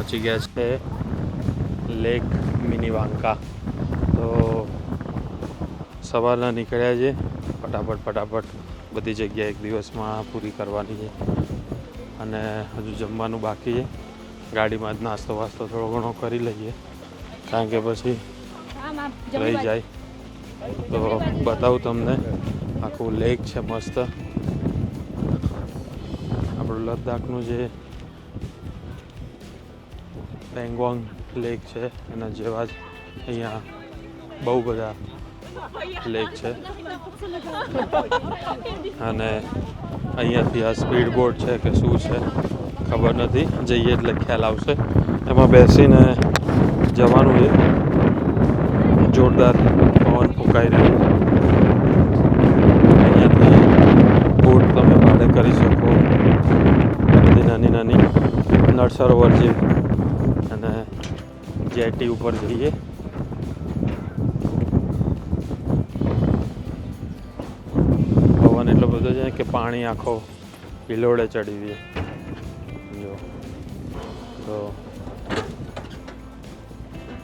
પહોંચી ગયા છે લેક મિનીવાંકા. તો સવારના નીકળ્યા છે, ફટાફટ બધી જગ્યા એક દિવસમાં પૂરી કરવાની છે. અને હજુ જમવાનું બાકી છે. ગાડીમાં જ નાસ્તો વાસ્તો થોડો ઘણો કરી લઈએ, કારણ કે પછી રહી જાય. તો બતાવું તમને, આખું લેક છે મસ્ત. આપણું લદ્દાખનું જે પેંગોંગ લેક છે એના જેવા જ અહીંયા બહુ બધા લેક છે. અને અહીંયાથી આ સ્પીડ બોટ છે કે શું છે ખબર નથી, જઈએ એટલે ખ્યાલ આવશે. એમાં બેસીને જવાનું છે. જોરદાર પવન ફૂંકાઈ રહ્યો. અહીંયાથી બોટ તમે ભાડે કરી શકો, બધી નાની નળ સરોવર જેવી. અને જેટી ઉપર જઈએ. પવન એટલો બધો છે કે પાણી આખો હિલોડે ચડી દે. જો તો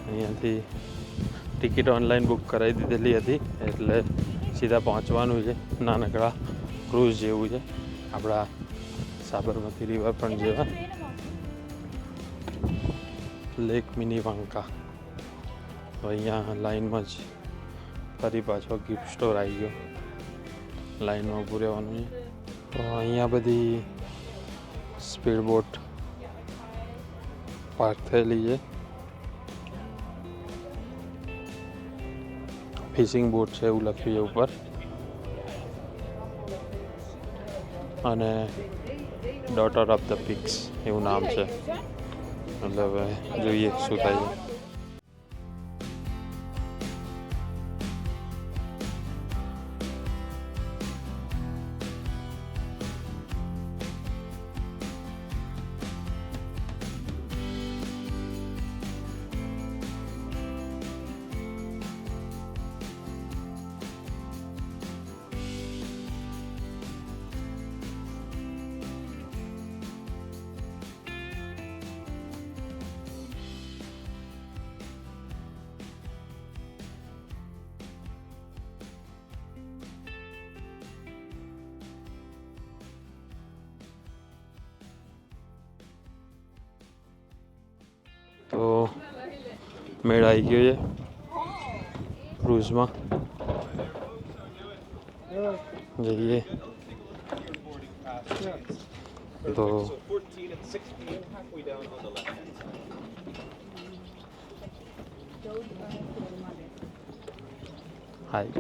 અહીંયાથી ટિકિટ ઓનલાઈન બુક કરાવી દીધેલી હતી, એટલે સીધા પહોંચવાનું છે. નાનકડા ક્રૂઝ જેવું છે, આપણા સાબરમતી રિવરફ્રન્ટ જેવા. લેક મિનીવાંકા. તો અહીંયા લાઈનમાં જ ફરી પાછો ગિફ્ટ સ્ટોર આવી ગયો. લાઈનમાં ઊભું રહેવાનું છે. તો અહીંયા બધી સ્પીડ બોટ પાર્ક થયેલી છે. ફિશિંગ બોટ છે એવું લખ્યું છે ઉપર. અને ડોટર ઓફ ધ પિક્સ એવું નામ છે. એટલે હવે જોઈએ શું થાય છે. તો મેળ આવી ગયો છે ક્રૂઝમાં. જઈએ તો હાય.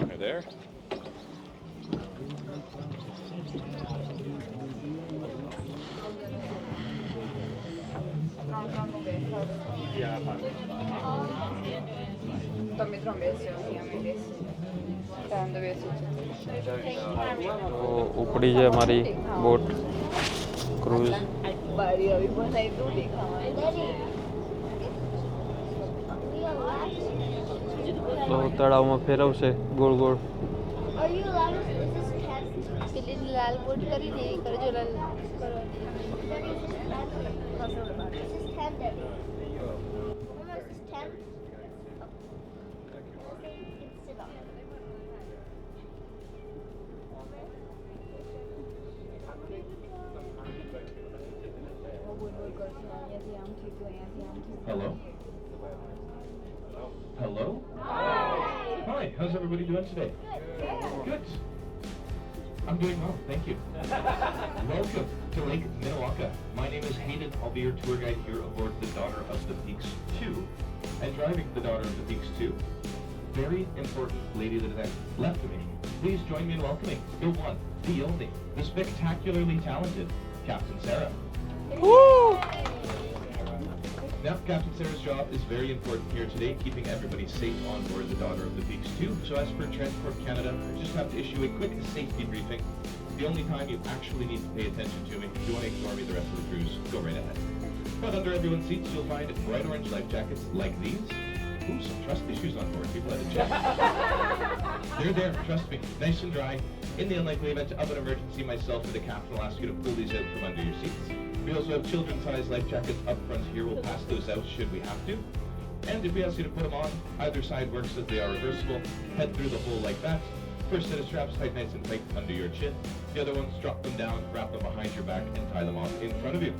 તો ઉપડી છે અમારી બોટ ક્રૂઝ. તો તળાવમાં ફેરવશે ગોળ ગોળ. લાલ બોટ કરી દે, કરજો લાલ Hello? Hello? Hi, how's everybody doing today? Good. I'm doing well, thank you. Welcome to Lake Minnewanka. My name is Hayden. I'll be your tour guide here aboard the Daughter of the Peaks 2. And driving the Daughter of the Peaks 2, very important lady that is left of me. Please join me in welcoming the one, the only, the spectacularly talented Captain Sarah. Woo! Now, Captain Sarah's job is very important here today, keeping everybody safe on board the Daughter of the Peaks 2. So as per Transport Canada, I just have to issue a quick safety briefing. The only time you actually need to pay attention to me. If you want to ignore me the rest of the cruise, go right ahead. But under everyone's seats, you'll find bright orange life jackets like these. Ooh, some trusty shoes on board. People had to check. They're there, trust me, nice and dry. In the unlikely event of an emergency, myself or the captain will ask you to pull these out from under your seats. We also have children's-sized life jackets up front here. We'll pass those out should we have to. And if we ask you to put them on, either side works as they are reversible. Head through the hole like that. First set of straps tied nice and tight under your chin. The other ones, drop them down, wrap them behind your back, and tie them off in front of you.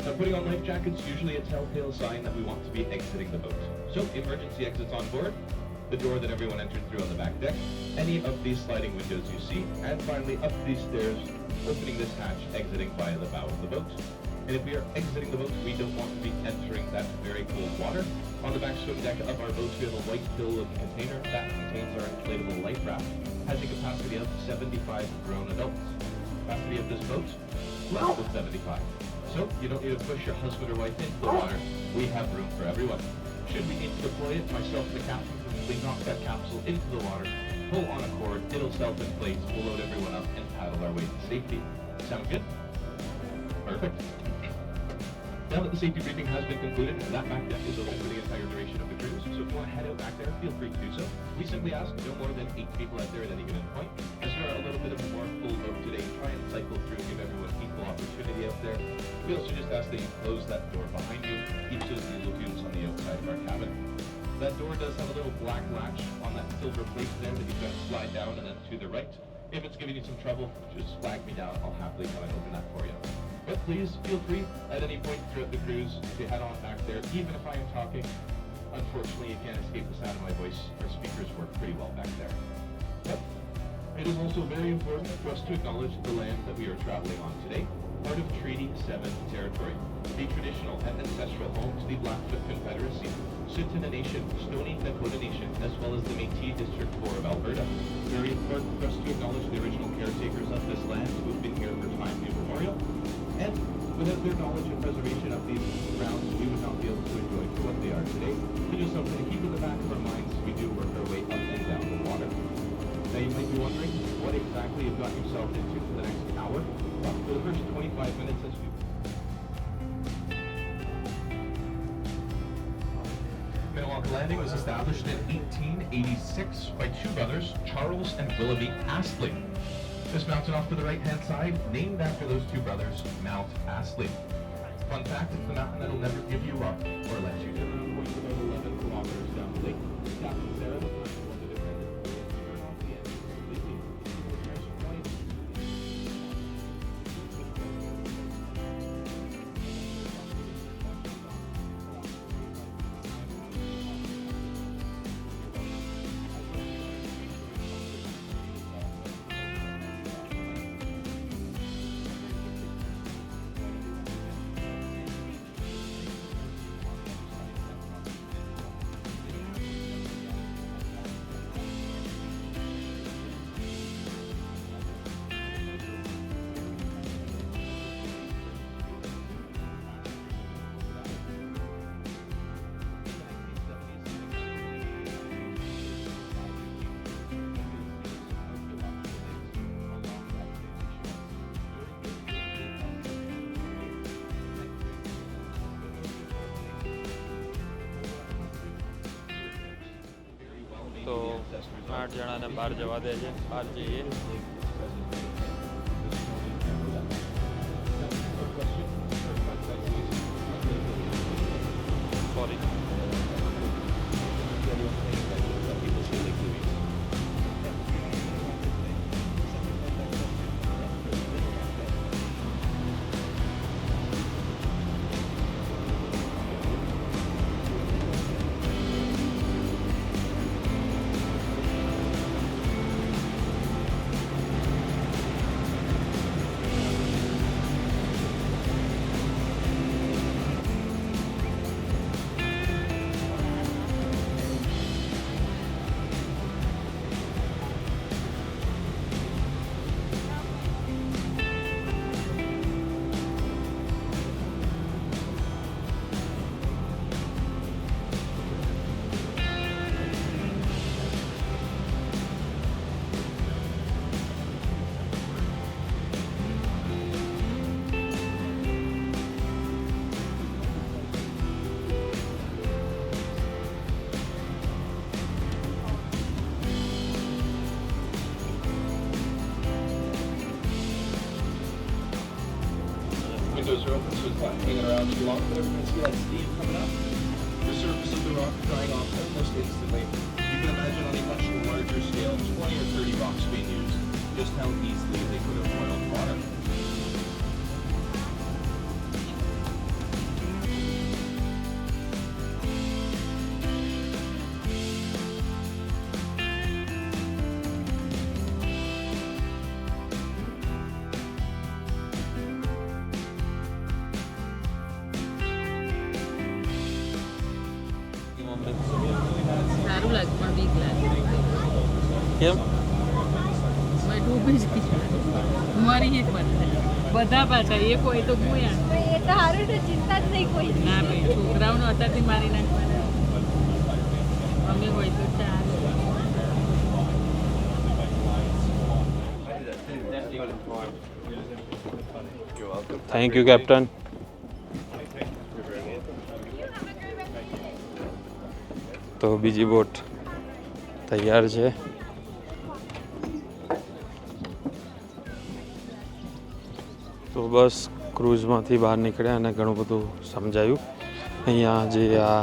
Now, putting on life jackets is usually a telltale sign that we want to be exiting the boat. So, emergency exits on board, the door that everyone entered through on the back deck, any of these sliding windows you see, and finally up these stairs, opening this hatch, exiting via the bow of the boat. And if we are exiting the boat, we don't want to be entering that very cold water. On the back swim deck of our boat, we have a white pill-looking container that contains our inflatable life raft. Has a capacity of 75 grown adults. Capacity of this boat, less than 75. So you don't need to push your husband or wife into the water. We have room for everyone. Should we need to deploy it, myself and the captain can simply knock that capsule into the water, pull on a cord, it'll self-inflate, we'll load everyone up and paddle our way to safety. Sound good? Perfect. Now that the safety briefing has been concluded, that back deck is open for the entire duration of the cruise, so if you want to head out back there, feel free to do so. We simply ask no more than 8 people out there at any given point. As we are a little bit of a more full boat today, try and cycle through, give everyone equal opportunity out there. We also just ask that you close that door behind you, keeps those diesel fumes on the outside of our cabin. That door does have a little black latch on that silver plate there that you've got to slide down and then to the right. If it's giving you some trouble, just flag me down, I'll happily come and open that for you. But please feel free at any point throughout the cruise to head on back there, even if I am talking. Unfortunately, you can't escape the sound of my voice. Our speakers work pretty well back there. But it is also very important for us to acknowledge the land that we are traveling on today, part of Treaty 7 territory, the traditional and ancestral home to the Blackfoot Confederacy, Tsuut'ina Nation, Stoney Nakoda Nation, as well as the Métis District 4 of Alberta. Very important for us to acknowledge the original caretakers of this land who have been here for time immemorial. And without their knowledge and preservation of these grounds, we would not be able to enjoy for what they are today. So just something to keep in the back of our minds as we do work our way up and down the water. Now you might be wondering what exactly you've got yourself into for the next hour. Well, for the first 25 minutes as we... Minnewanka Landing was established in 1886 by two brothers, Charles and Willoughby Astley. This mountain off to the right-hand side, named after those two brothers, Mount Astley. Fun fact, it's the mountain that'll never give you up or let you down. Going about 11 kilometers down the lake. Captain Sarah, the first one to defend it, turn off the engine completely. Press right. તો 8 જણાને બહાર જવા દે છે, બહાર જઈએ. Sorry. windows are open, so it's not hanging around too long. But everyone's see that steam coming up. The surface of the rock drying off almost instantly. You can imagine on a much larger scale, 20 or 30 rocks being used, just how easily they could have boiled water. સારું લાગે પણ બીક લાગે કેમ મેં ડૂબી જ મરી જ બધા પાછા એક હોય તો ગુયા એ તો સારું ને ચિંતા જ નહીં કોઈ ના ભાઈ છોકરાઓને અત્યારથી મારી નાખવાના અમે હોય તો ચાલે થેન્ક યુ કેપ્ટન તો બીજી બોટ તૈયાર છે તો બસ ક્રૂઝમાંથી બહાર નીકળ્યા અને ઘણું બધું સમજાયું અહીંયા જે આ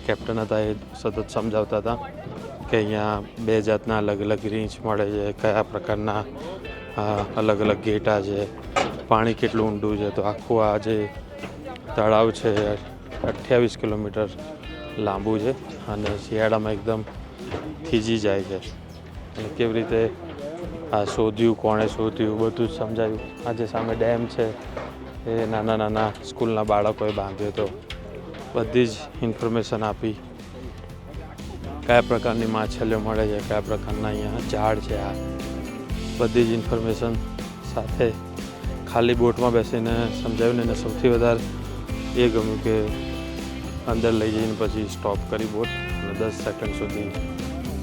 કેપ્ટન હતા એ સતત સમજાવતા હતા કે અહીંયા બે જાતના અલગ અલગ રીંચ મળે છે કયા પ્રકારના અલગ અલગ ઘેટા છે પાણી કેટલું ઊંડું છે તો આખું આ જે તળાવ છે 28 કિલોમીટર લાંબુ છે અને શિયાળામાં એકદમ થીજી જાય છે અને કેવી રીતે આ શોધ્યું કોણે શોધ્યું બધું જ સમજાયું આ જે સામે ડેમ છે એ નાના નાના સ્કૂલના બાળકોએ બાંધ્યો હતો બધી જ ઇન્ફોર્મેશન આપી કયા પ્રકારની માછલીઓ મળે છે કયા પ્રકારના અહીંયા ઝાડ છે આ બધી જ ઇન્ફોર્મેશન સાથે ખાલી બોટમાં બેસીને સમજાવ્યું ને એને સૌથી વધારે એ ગમ્યું કે અંદર લઈ જઈને પછી સ્ટોપ કરી બોટ અને 10 સેકન્ડ સુધી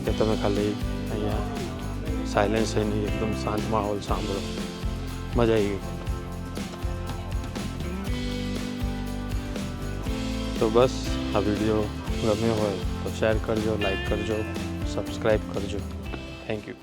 કે તમે ખાલી અહીંયા સાયલેન્સ થઈને એકદમ શાંત માહોલ સાંભળો મજા આવી ગઈ તો બસ આ વિડીયો ગમ્યો હોય તો શેર કરજો લાઈક કરજો સબસ્ક્રાઈબ કરજો થેન્ક યુ